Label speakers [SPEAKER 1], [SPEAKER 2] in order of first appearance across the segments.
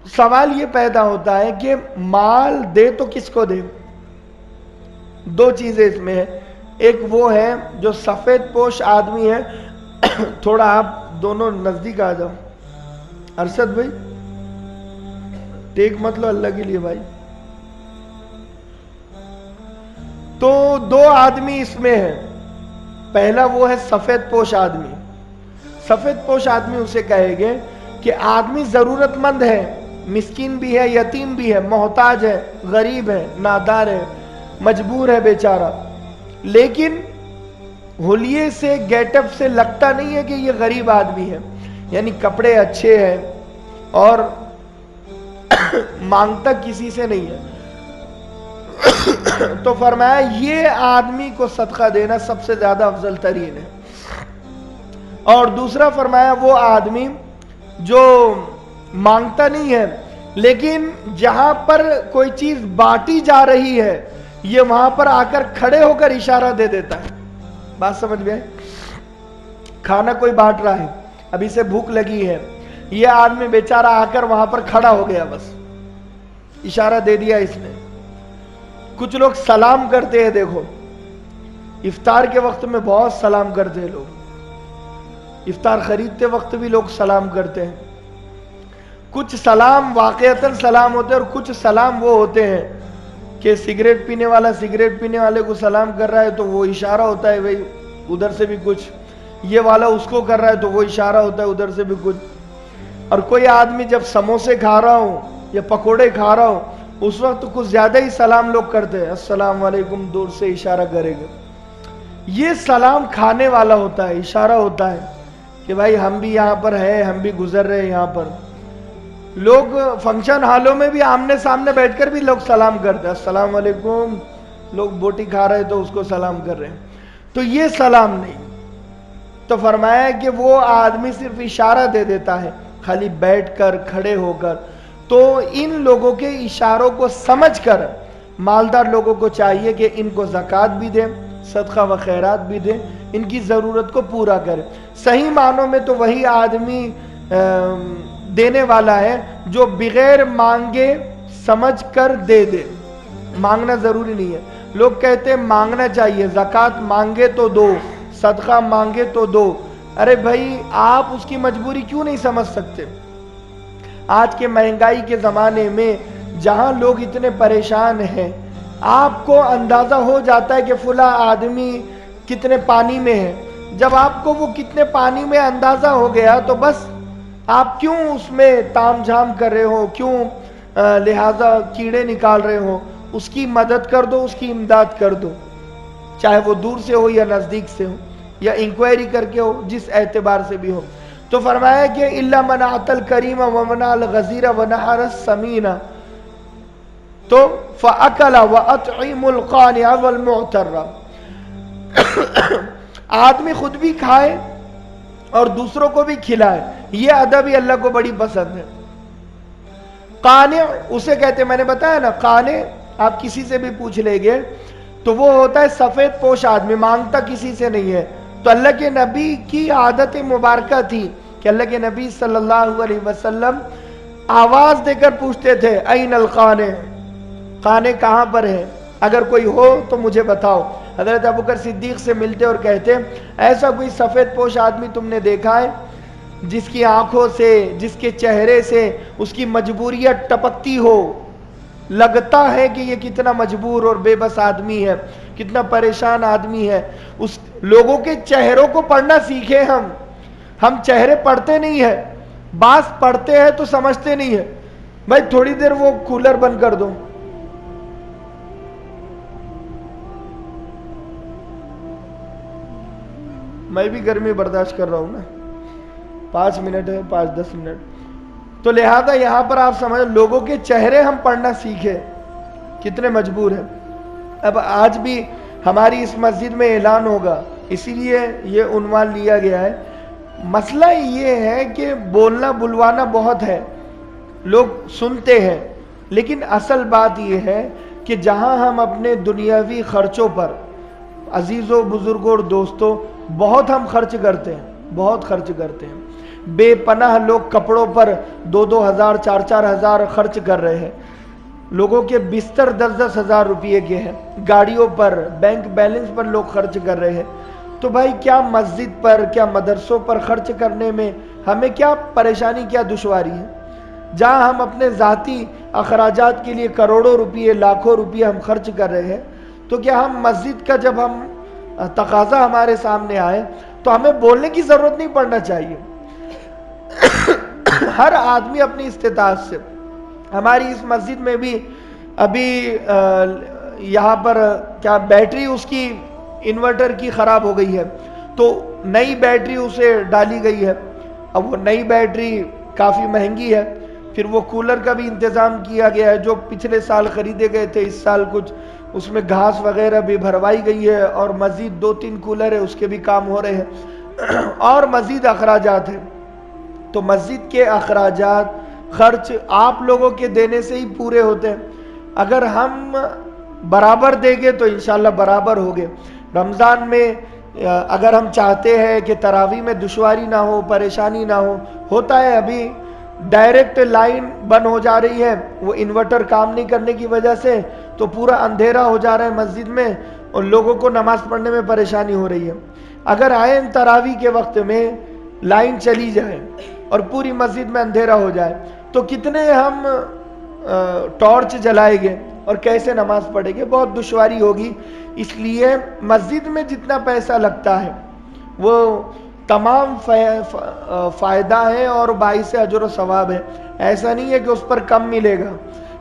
[SPEAKER 1] سوال یہ پیدا ہوتا ہے کہ مال دے تو کس کو دے؟ دو چیزیں اس میں ہیں. ایک وہ ہے جو سفید پوش آدمی ہے. تھوڑا آپ دونوں نزدیک آ جاؤ. ارشد بھائی ٹیک مت لو اللہ کے لیے بھائی. تو دو آدمی اس میں ہیں. پہلا وہ ہے سفید پوش آدمی. سفید پوش آدمی اسے کہے گے کہ آدمی ضرورت مند ہے، مسکین بھی ہے، یتیم بھی ہے، محتاج ہے، غریب ہے، نادار ہے، مجبور ہے بیچارہ، لیکن حلیے سے گیٹ اپ سے لگتا نہیں ہے کہ یہ غریب آدمی ہے. یعنی کپڑے اچھے ہیں اور مانگتا کسی سے نہیں ہے. تو فرمایا یہ آدمی کو صدقہ دینا سب سے زیادہ افضل ترین ہے. اور دوسرا فرمایا وہ آدمی جو مانگتا نہیں ہے لیکن جہاں پر کوئی چیز بانٹی جا رہی ہے یہ وہاں پر آ کر کھڑے ہو کر اشارہ دے دیتا ہے. بات سمجھ میں؟ کھانا کوئی بانٹ رہا ہے، ابھی سے بھوک لگی ہے، یہ آدمی بیچارہ آ کر وہاں پر کھڑا ہو گیا، بس اشارہ دے دیا اس نے. کچھ لوگ سلام کرتے ہیں، دیکھو افطار کے وقت میں بہت سلام کرتے ہیں لوگ. افطار خریدتے وقت بھی لوگ سلام کرتے ہیں. کچھ سلام واقعتاً سلام ہوتے ہیں اور کچھ سلام وہ ہوتے ہیں کہ سگریٹ پینے والا سگریٹ پینے والے کو سلام کر رہا ہے تو وہ اشارہ ہوتا ہے بھئی ادھر سے بھی کچھ، یہ والا اس کو کر رہا ہے تو وہ اشارہ ہوتا ہے ادھر سے بھی کچھ. اور کوئی آدمی جب سموسے کھا رہا ہوں یا پکوڑے کھا رہا ہوں اس وقت کچھ زیادہ ہی سلام لوگ کرتے ہیں، السلام علیکم، دور سے اشارہ کرے گا. یہ سلام کھانے والا ہوتا ہے، اشارہ ہوتا ہے کہ بھائی ہم بھی یہاں پر ہیں، ہم بھی گزر رہے ہیں یہاں پر. لوگ فنکشن ہالوں میں بھی آمنے سامنے بیٹھ کر بھی لوگ سلام کرتے ہیں، السلام علیکم. لوگ بوٹی کھا رہے تو اس کو سلام کر رہے ہیں. تو یہ سلام نہیں. تو فرمایا کہ وہ آدمی صرف اشارہ دے دیتا ہے خالی بیٹھ کر کھڑے ہو کر. تو ان لوگوں کے اشاروں کو سمجھ کر مالدار لوگوں کو چاہیے کہ ان کو زکوٰۃ بھی دیں، صدقہ و خیرات بھی دیں، ان کی ضرورت کو پورا کریں. صحیح معنوں میں تو وہی آدمی دینے والا ہے جو بغیر مانگے سمجھ کر دے دے. مانگنا ضروری نہیں ہے. لوگ کہتے ہیں مانگنا چاہیے، زکوٰۃ مانگے تو دو، صدقہ مانگے تو دو. ارے بھائی آپ اس کی مجبوری کیوں نہیں سمجھ سکتے؟ آج کے مہنگائی کے زمانے میں جہاں لوگ اتنے پریشان ہیں، آپ کو اندازہ ہو جاتا ہے کہ فلاں آدمی کتنے پانی میں ہے. جب آپ کو وہ کتنے پانی میں اندازہ ہو گیا تو بس آپ کیوں اس میں تام جھام کر رہے ہو، کیوں لہذا کیڑے نکال رہے ہو؟ اس کی مدد کر دو، اس کی امداد کر دو، چاہے وہ دور سے ہو یا نزدیک سے ہو یا انکوائری کر کے ہو، جس اعتبار سے بھی ہو. تو فرمایا کہ الا من اعطى الكريم ومنع الغزير ونحر السمين تو فاكل واطعم القانع والمعتر. آدمی خود بھی کھائے اور دوسروں کو بھی کھلائے، یہ ادب ہی اللہ کو بڑی پسند ہے. قانع اسے کہتے ہیں، میں نے بتایا نا، قانع آپ کسی سے بھی پوچھ لیں گے تو وہ ہوتا ہے سفید پوش آدمی، مانگتا کسی سے نہیں ہے. تو اللہ کے نبی کی عادت مبارکہ تھی کہ اللہ کے نبی صلی اللہ علیہ وسلم آواز دے کر پوچھتے تھے این القانع، قانع کہاں پر ہے، اگر کوئی ہو تو مجھے بتاؤ. حضرت ابوبکر صدیق سے ملتے اور کہتے ایسا کوئی سفید پوش آدمی تم نے دیکھا ہے جس کی آنکھوں سے، جس کے چہرے سے اس کی مجبوریت ٹپکتی ہو، لگتا ہے کہ یہ کتنا مجبور اور بے بس آدمی ہے، کتنا پریشان آدمی ہے. اس لوگوں کے چہروں کو پڑھنا سیکھیں. ہم چہرے پڑھتے نہیں ہیں، بعض پڑھتے ہیں تو سمجھتے نہیں ہیں. بھائی تھوڑی دیر وہ کولر بند کر دو. میں بھی گرمی برداشت کر رہا ہوں نا، 5 منٹ ہے، 5-10 منٹ. تو لہذا یہاں پر آپ سمجھ، لوگوں کے چہرے ہم پڑھنا سیکھیں کتنے مجبور ہیں. اب آج بھی ہماری اس مسجد میں اعلان ہوگا، اسی لیے یہ عنوان لیا گیا ہے. مسئلہ یہ ہے کہ بولنا بلوانا بہت ہے، لوگ سنتے ہیں، لیکن اصل بات یہ ہے کہ جہاں ہم اپنے دنیاوی خرچوں پر، عزیزوں بزرگوں اور دوستوں، بہت ہم خرچ کرتے ہیں، بہت خرچ کرتے ہیں. بے پناہ لوگ کپڑوں پر 2,000 4,000 خرچ کر رہے ہیں، لوگوں کے بستر 10,000 10,000 روپے کے ہیں، گاڑیوں پر، بینک بیلنس پر لوگ خرچ کر رہے ہیں. تو بھائی کیا مسجد پر، کیا مدرسوں پر خرچ کرنے میں ہمیں کیا پریشانی، کیا دشواری ہے؟ جہاں ہم اپنے ذاتی اخراجات کے لیے کروڑوں روپے، لاکھوں روپے ہم خرچ کر رہے ہیں، تو کیا ہم مسجد کا جب ہم تقاضا ہمارے سامنے آئے تو ہمیں بولنے کی ضرورت نہیں پڑنا چاہیے. ہر آدمی اپنی استطاعت سے. ہماری اس مسجد میں بھی ابھی یہاں پر کیا بیٹری اس کی انورٹر کی خراب ہو گئی ہے، تو نئی بیٹری اسے ڈالی گئی ہے. اب وہ نئی بیٹری کافی مہنگی ہے. پھر وہ کولر کا بھی انتظام کیا گیا ہے جو پچھلے سال خریدے گئے تھے، اس سال کچھ اس میں گھاس وغیرہ بھی بھروائی گئی ہے، اور مزید 2-3 کولر ہے اس کے بھی کام ہو رہے ہیں، اور مزید اخراجات ہیں. تو مسجد کے اخراجات خرچ آپ لوگوں کے دینے سے ہی پورے ہوتے ہیں. اگر ہم برابر دیں گے تو انشاءاللہ برابر ہوگے. رمضان میں اگر ہم چاہتے ہیں کہ تراویح میں دشواری نہ ہو، پریشانی نہ ہو، ہوتا ہے ابھی ڈائریکٹ لائن بند ہو جا رہی ہے وہ انورٹر کام نہیں کرنے کی وجہ سے، تو پورا اندھیرا ہو جا رہا ہے مسجد میں اور لوگوں کو نماز پڑھنے میں پریشانی ہو رہی ہے. اگر آئے تراویح کے وقت میں لائن چلی جائے اور پوری مسجد میں اندھیرا ہو جائے تو کتنے ہم ٹارچ جلائیں گے اور کیسے نماز پڑھیں گے؟ بہت دشواری ہوگی. اس لیے مسجد میں جتنا پیسہ لگتا ہے وہ تمام فائدہ ہے اور باعث اجر و ثواب ہے. ایسا نہیں ہے کہ اس پر کم ملے گا.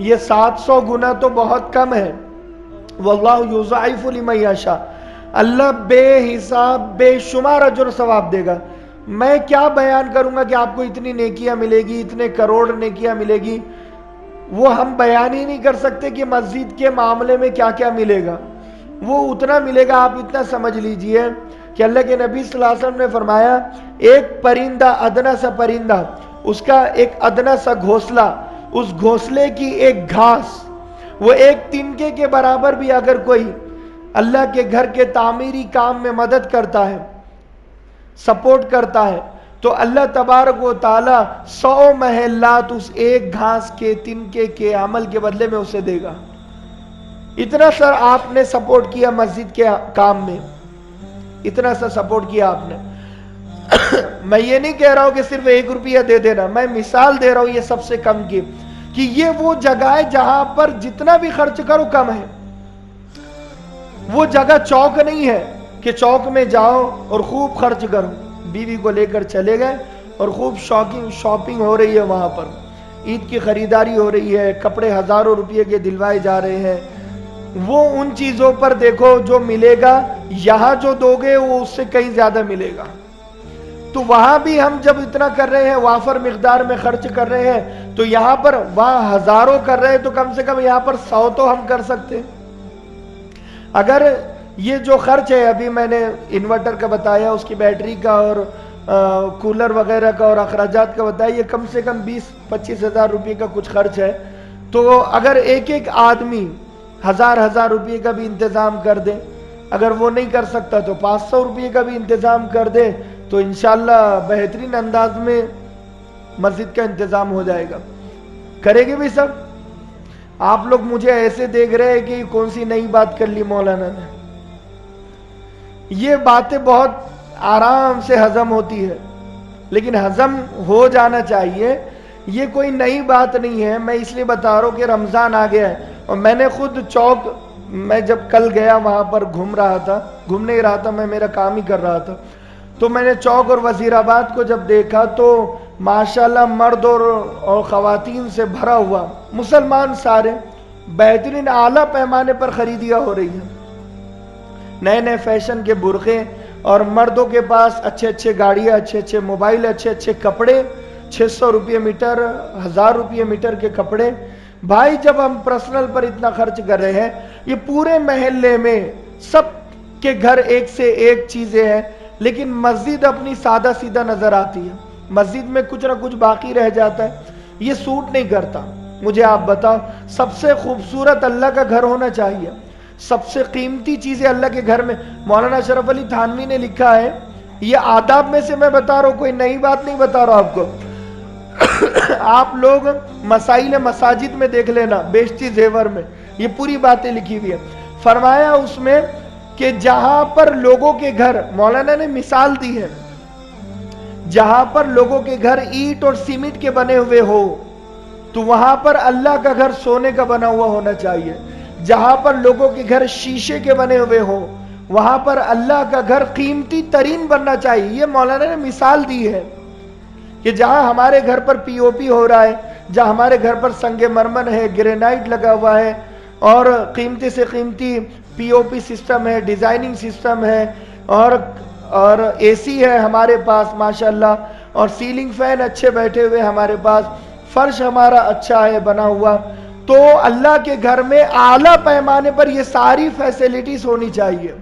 [SPEAKER 1] یہ 700 گنا تو بہت کم ہے. واللہ یضاعف لمن یشاء. اللہ بے حساب بے شمار اجر و ثواب دے گا. میں کیا بیان کروں گا کہ آپ کو اتنی نیکیاں ملے گی، اتنے کروڑ نیکیاں ملے گی. وہ ہم بیان ہی نہیں کر سکتے کہ مسجد کے معاملے میں کیا کیا ملے گا. وہ اتنا ملے گا، آپ اتنا سمجھ لیجئے کہ اللہ کے نبی صلی اللہ علیہ وسلم نے فرمایا ایک پرندہ، ادنا سا پرندہ، اس کا ایک ادنا سا گھونسلہ، اس گھونسلے کی ایک گھاس، وہ ایک تنکے کے برابر بھی اگر کوئی اللہ کے گھر کے تعمیری کام میں مدد کرتا ہے، سپورٹ کرتا ہے، تو اللہ تبارک و تعالی 100 محلات اس ایک گھاس کے تنکے کے عمل کے بدلے میں اسے دے گا. اتنا سر آپ نے سپورٹ کیا مسجد کے کام میں، اتنا سا سپورٹ کیا آپ نے. میں یہ نہیں کہہ رہا ہوں کہ صرف 1 روپیہ دے دینا، میں مثال دے رہا ہوں یہ سب سے کم کی، کہ یہ وہ جگہ ہے جہاں پر جتنا بھی خرچ کرو کم ہے. وہ جگہ چوک نہیں ہے کہ چوک میں جاؤ اور خوب خرچ کرو. بیوی کو لے کر چلے گئے اور خوب شاپنگ ہو رہی ہے، وہاں پر عید کی خریداری ہو رہی ہے، کپڑے ہزاروں روپے کے دلوائے جا رہے ہیں. وہ ان چیزوں پر دیکھو جو ملے گا، یہاں جو دو گے وہ اس سے کہیں زیادہ ملے گا. تو وہاں بھی ہم جب اتنا کر رہے ہیں، وافر مقدار میں خرچ کر رہے ہیں، تو یہاں پر وہاں ہزاروں کر رہے ہیں تو کم سے کم یہاں پر 100 تو ہم کر سکتے ہیں. اگر یہ جو خرچ ہے، ابھی میں نے انورٹر کا بتایا، اس کی بیٹری کا اور کولر وغیرہ کا اور اخراجات کا بتایا، یہ کم سے کم 20-25 ہزار روپے کا کچھ خرچ ہے. تو اگر ایک آدمی 1000 روپے کا بھی انتظام کر دے، اگر وہ نہیں کر سکتا تو 500 روپے کا بھی انتظام کر دے، تو انشاءاللہ بہترین انداز میں مسجد کا انتظام ہو جائے گا. کرے گے بھی سب؟ آپ لوگ مجھے ایسے دیکھ رہے ہیں کہ کون سی نئی بات کر لی مولانا نے. یہ باتیں بہت آرام سے ہضم ہوتی ہے، لیکن ہضم ہو جانا چاہیے. یہ کوئی نئی بات نہیں ہے. میں اس لیے بتا رہا ہوں کہ رمضان آ گیا ہے، اور میں نے خود چوک، میں جب کل گیا وہاں پر گھوم نہیں رہا تھا، میں میرا کام ہی کر رہا تھا، تو میں نے چوک اور وزیر آباد کو جب دیکھا تو ماشاءاللہ مرد اور خواتین سے بھرا ہوا، مسلمان سارے، بہترین اعلیٰ پیمانے پر خریدیاں ہو رہی ہیں. نئے نئے فیشن کے برقعے، اور مردوں کے پاس اچھے اچھے گاڑیاں، اچھے اچھے موبائل، اچھے اچھے کپڑے، 600 روپے میٹر، 1000 روپے میٹر کے کپڑے. بھائی جب ہم پرسنل پر اتنا خرچ کر رہے ہیں، یہ پورے محلے میں سب کے گھر ایک سے ایک چیزیں ہیں، لیکن مسجد اپنی سادہ سیدھا نظر آتی ہے. مسجد میں کچھ نہ کچھ باقی رہ جاتا ہے. یہ سوٹ نہیں کرتا. مجھے آپ بتاؤ، سب سے خوبصورت اللہ کا گھر ہونا چاہیے، سب سے قیمتی چیزیں اللہ کے گھر میں. مولانا اشرف علی تھانوی نے لکھا ہے یہ آداب میں سے میں بتا رہا ہوں، کوئی نئی بات نہیں بتا رہا آپ کو. آپ لوگ مسائل مساجد میں دیکھ لینا، بیشتی زیور میں یہ پوری باتیں لکھی ہوئی ہیں. فرمایا اس میں کہ جہاں پر لوگوں کے گھر، مولانا نے مثال دی ہے، جہاں پر لوگوں کے گھر اینٹ اور سیمنٹ کے بنے ہوئے ہو تو وہاں پر اللہ کا گھر سونے کا بنا ہوا ہونا چاہیے. جہاں پر لوگوں کے گھر شیشے کے بنے ہوئے ہو وہاں پر اللہ کا گھر قیمتی ترین بننا چاہیے. یہ مولانا نے مثال دی ہے کہ جہاں ہمارے گھر پر پی او پی ہو رہا ہے، جہاں ہمارے گھر پر سنگ مرمر ہے، گرینائٹ لگا ہوا ہے اور قیمتی سے قیمتی پی او پی سسٹم ہے، ڈیزائننگ سسٹم ہے اور اے سی ہے ہمارے پاس ماشاءاللہ، اور سیلنگ فین اچھے بیٹھے ہوئے ہمارے پاس، فرش ہمارا اچھا ہے بنا ہوا، تو اللہ کے گھر میں اعلیٰ پیمانے پر یہ ساری فیسلٹیز ہونی چاہیے.